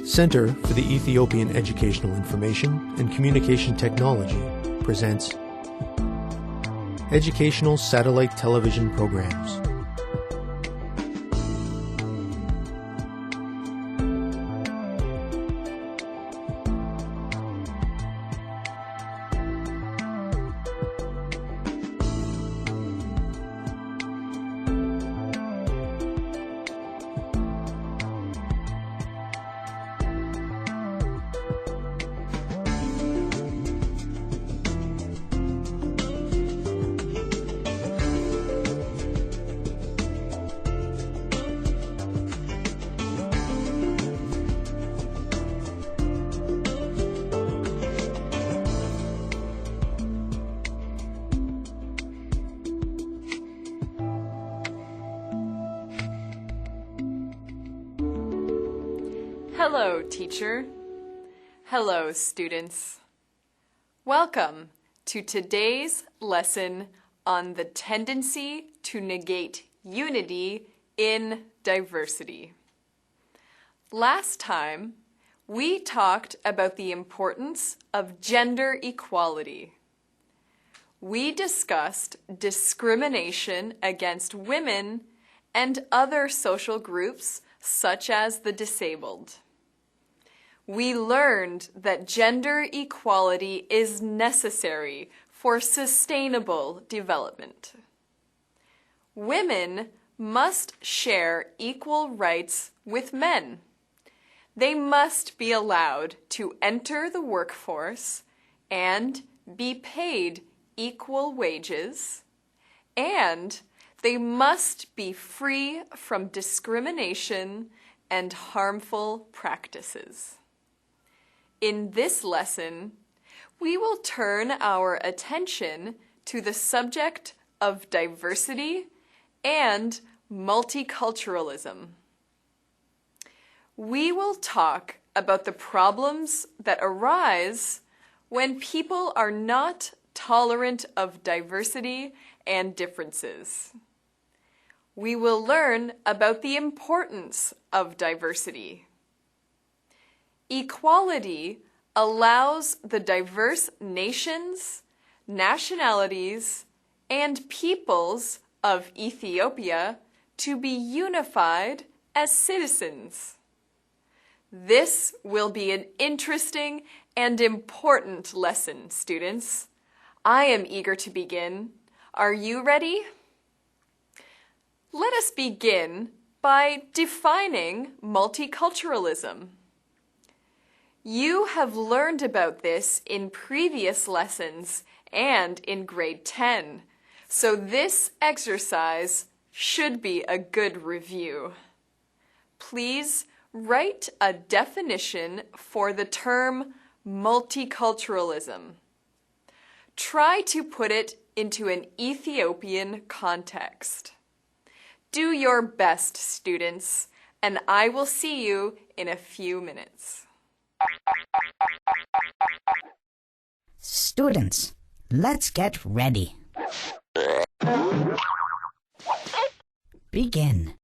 Center for the Ethiopian Educational Information and Communication Technology presents Educational Satellite Television Programs. Hello, teacher. Hello, students. Welcome to today's lesson on the tendency to negate unity in diversity. Last time, we talked about the importance of gender equality. We discussed discrimination against women and other social groups such as the disabled. We learned that gender equality is necessary for sustainable development. Women must share equal rights with men. They must be allowed to enter the workforce and be paid equal wages, and they must be free from discrimination and harmful practices. In this lesson, we will turn our attention to the subject of diversity and multiculturalism. We will talk about the problems that arise when people are not tolerant of diversity and differences. We will learn about the importance of diversity. Equality allows the diverse nations, nationalities, and peoples of Ethiopia to be unified as citizens. This will be an interesting and important lesson, students. I am eager to begin. Are you ready? Let us begin by defining multiculturalism. You have learned about this in previous lessons and in grade 10, so this exercise should be a good review. Please write a definition for the term multiculturalism. Try to put it into an Ethiopian context. Do your best, students, and I will see you in a few minutes. Students, let's get ready. Begin.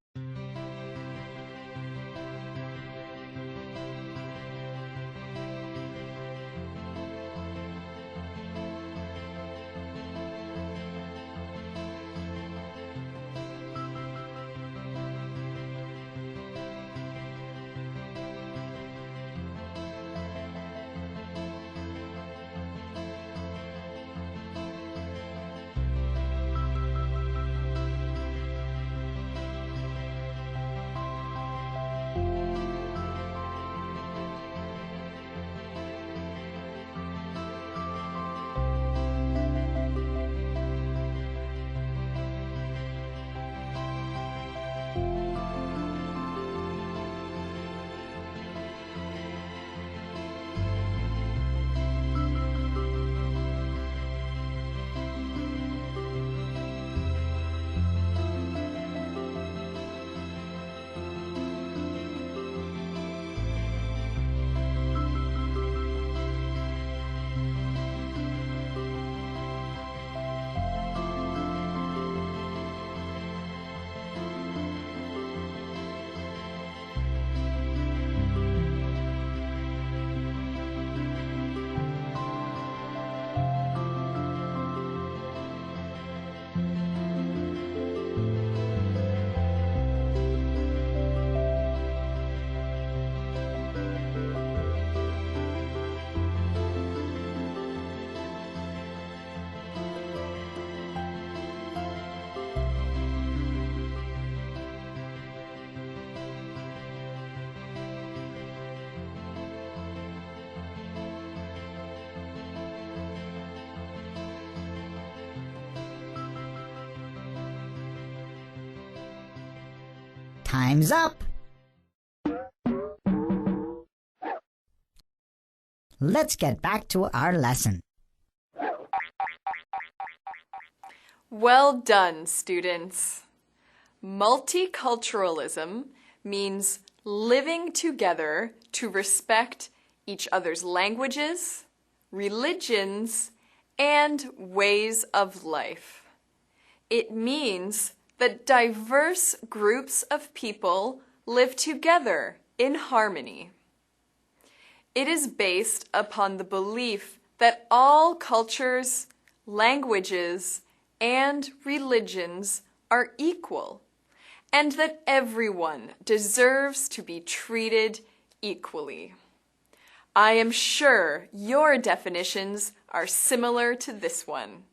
Time's up! Let's get back to our lesson. Well done, students. Multiculturalism means living together to respect each other's languages, religions, and ways of life. It means that diverse groups of people live together in harmony. It is based upon the belief that all cultures, languages, and religions are equal, and that everyone deserves to be treated equally. I am sure your definitions are similar to this one.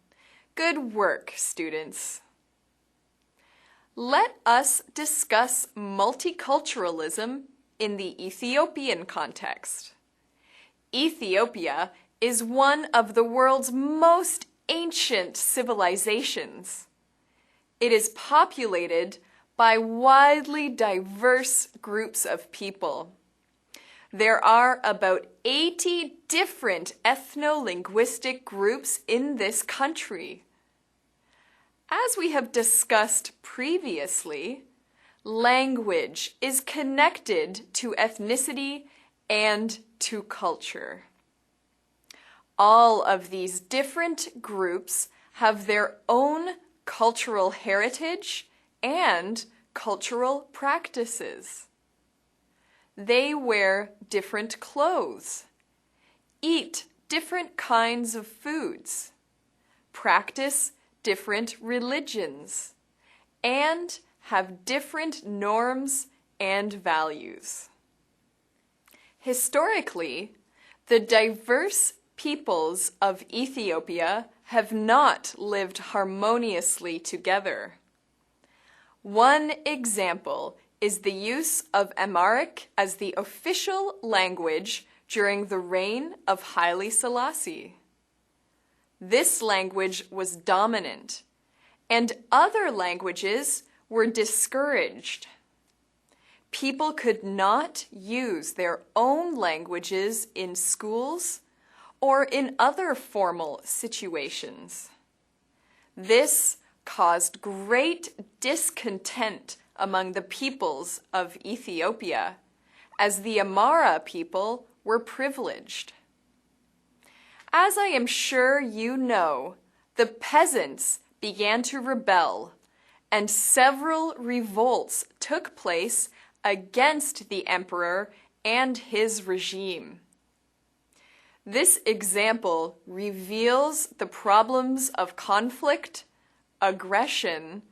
Good work, students. Let us discuss multiculturalism in the Ethiopian context. Ethiopia is one of the world's most ancient civilizations. It is populated by widely diverse groups of people. There are about 80 different ethno-linguistic groups in this country. As we have discussed previously, language is connected to ethnicity and to culture. All of these different groups have their own cultural heritage and cultural practices. They wear different clothes, eat different kinds of foods, practice different religions, and have different norms and values. Historically, the diverse peoples of Ethiopia have not lived harmoniously together. One example is the use of Amharic as the official language during the reign of Haile Selassie. This language was dominant, and other languages were discouraged. People could not use their own languages in schools or in other formal situations. This caused great discontent among the peoples of Ethiopia, as the Amhara people were privileged. As I am sure you know, the peasants began to rebel, and several revolts took place against the emperor and his regime. This example reveals the problems of conflict, aggression,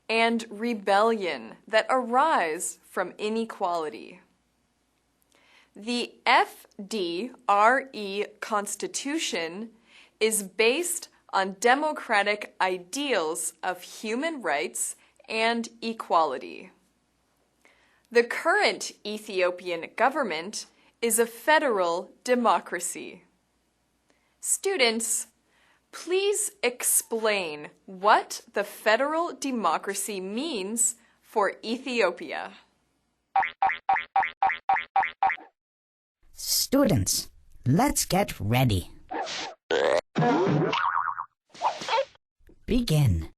and rebellion that arise from inequality. The FDRE Constitution is based on democratic ideals of human rights and equality. The current Ethiopian government is a federal democracy. Students, please explain what the federal democracy means for Ethiopia. Students, let's get ready. Begin.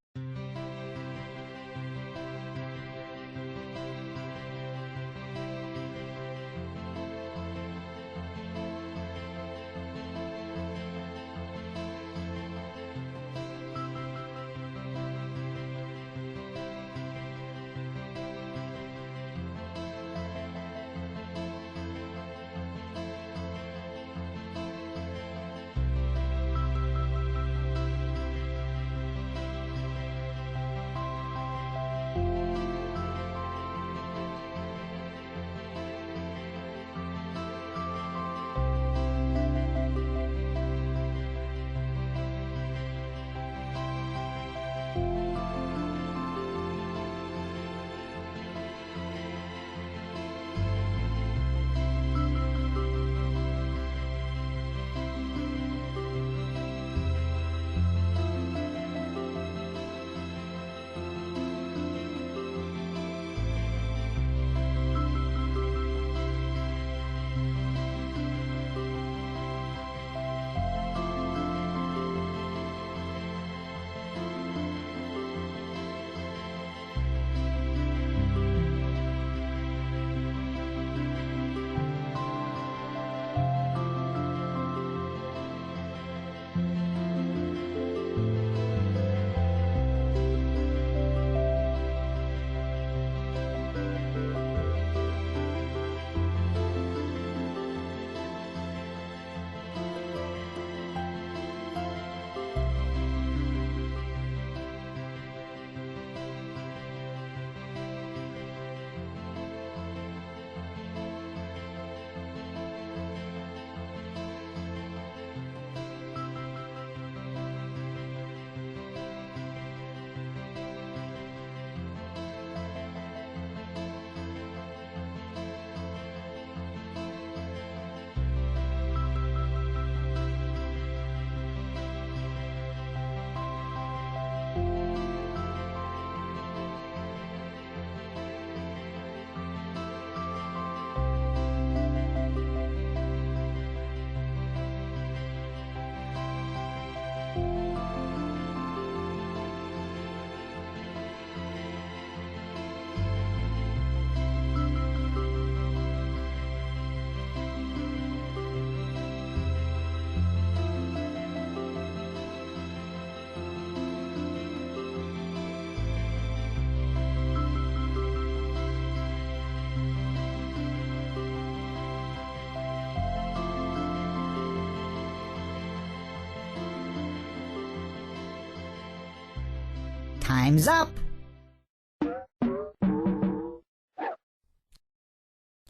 Time's up.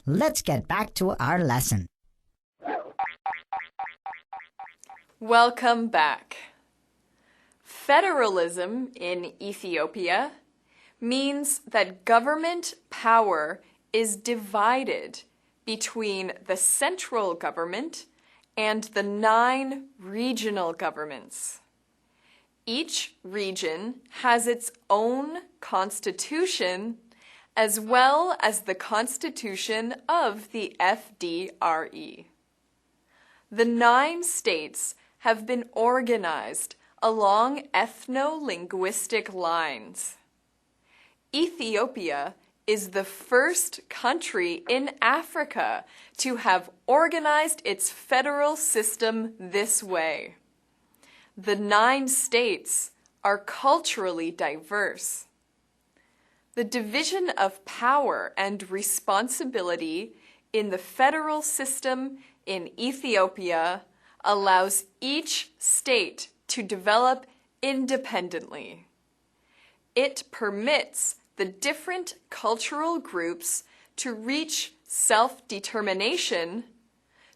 Let's get back to our lesson. Welcome back. Federalism in Ethiopia means that government power is divided between the central government and the 9 regional governments. Each region has its own constitution as well as the constitution of the FDRE. The 9 states have been organized along ethno-linguistic lines. Ethiopia is the first country in Africa to have organized its federal system this way. The 9 states are culturally diverse. The division of power and responsibility in the federal system in Ethiopia allows each state to develop independently. It permits the different cultural groups to reach self-determination,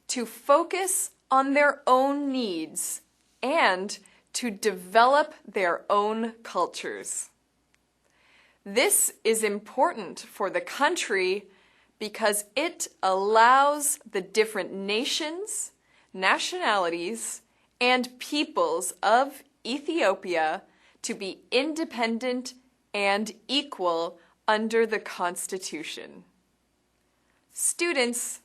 to focus on their own needs, and to develop their own cultures. This is important for the country because it allows the different nations, nationalities, and peoples of Ethiopia to be independent and equal under the Constitution. Students,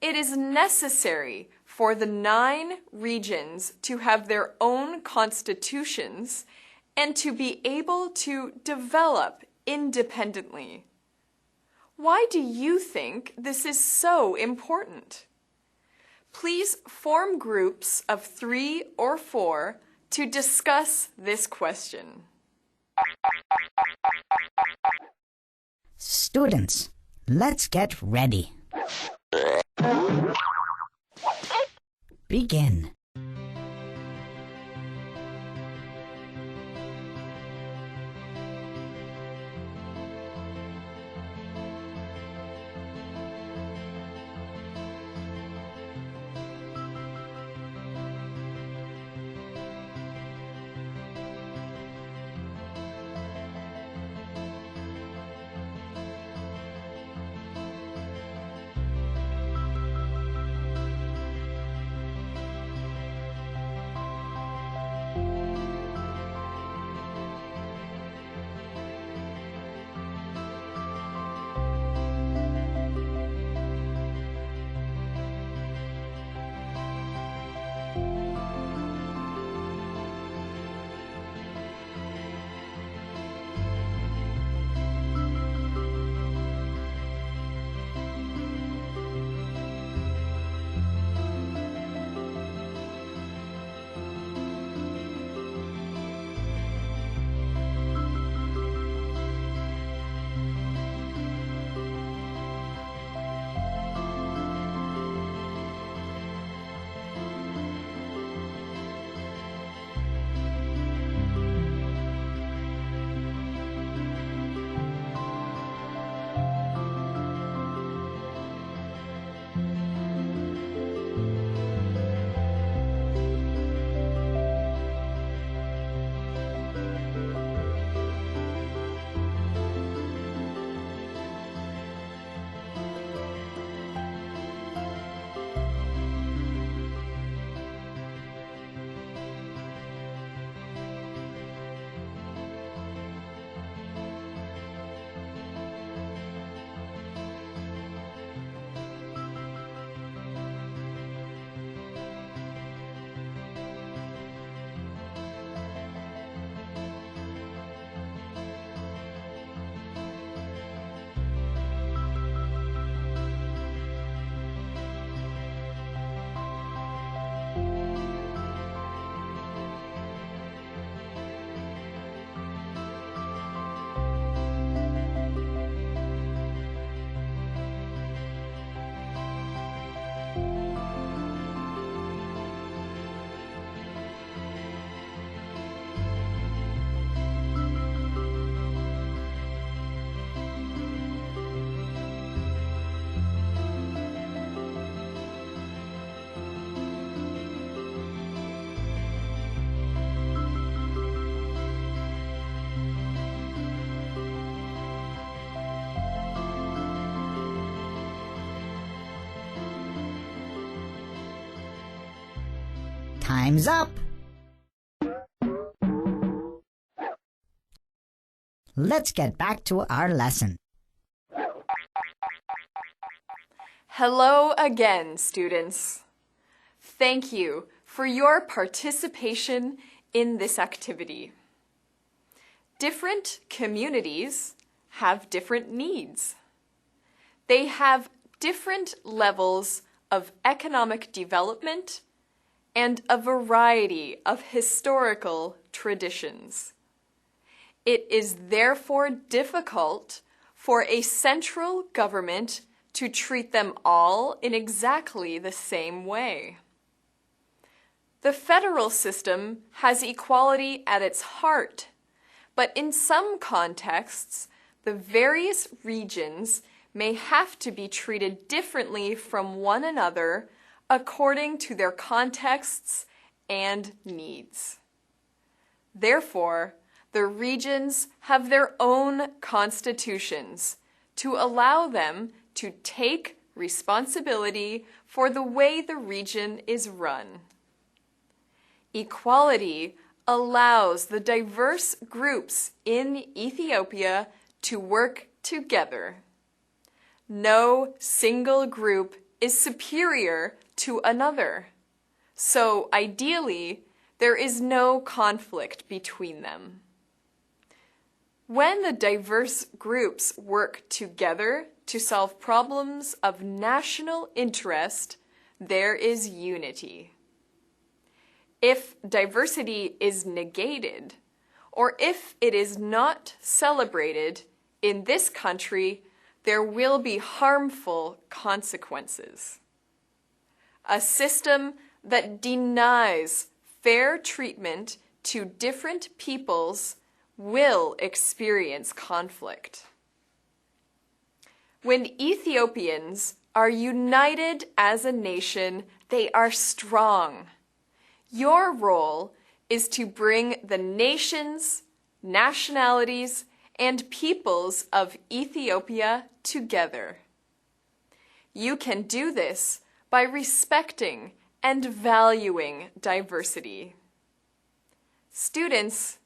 it is necessary for the 9 regions to have their own constitutions and to be able to develop independently. Why do you think this is so important? Please form groups of 3 or 4 to discuss this question. Students, let's get ready. Begin. Time's up. Let's get back to our lesson. Hello again, students. Thank you for your participation in this activity. Different communities have different needs. They have different levels of economic development and a variety of historical traditions. It is therefore difficult for a central government to treat them all in exactly the same way. The federal system has equality at its heart, but in some contexts, the various regions may have to be treated differently from one another according to their contexts and needs. Therefore, the regions have their own constitutions to allow them to take responsibility for the way the region is run. Equality allows the diverse groups in Ethiopia to work together. No single group is superior to another, so ideally, there is no conflict between them. When the diverse groups work together to solve problems of national interest, there is unity. If diversity is negated, or if it is not celebrated in this country, there will be harmful consequences. A system that denies fair treatment to different peoples will experience conflict. When Ethiopians are united as a nation, they are strong. Your role is to bring the nations, nationalities, and peoples of Ethiopia together. You can do this by respecting and valuing diversity. Students,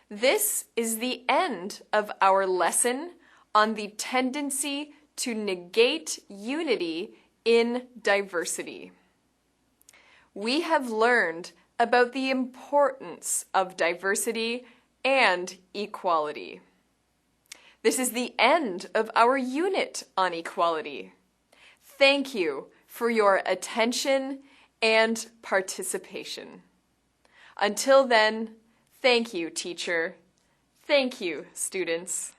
this is the end of our lesson on the tendency to negate unity in diversity. We have learned about the importance of diversity and equality. This is the end of our unit on equality. Thank you for your attention and participation. Until then, thank you, teacher. Thank you, students.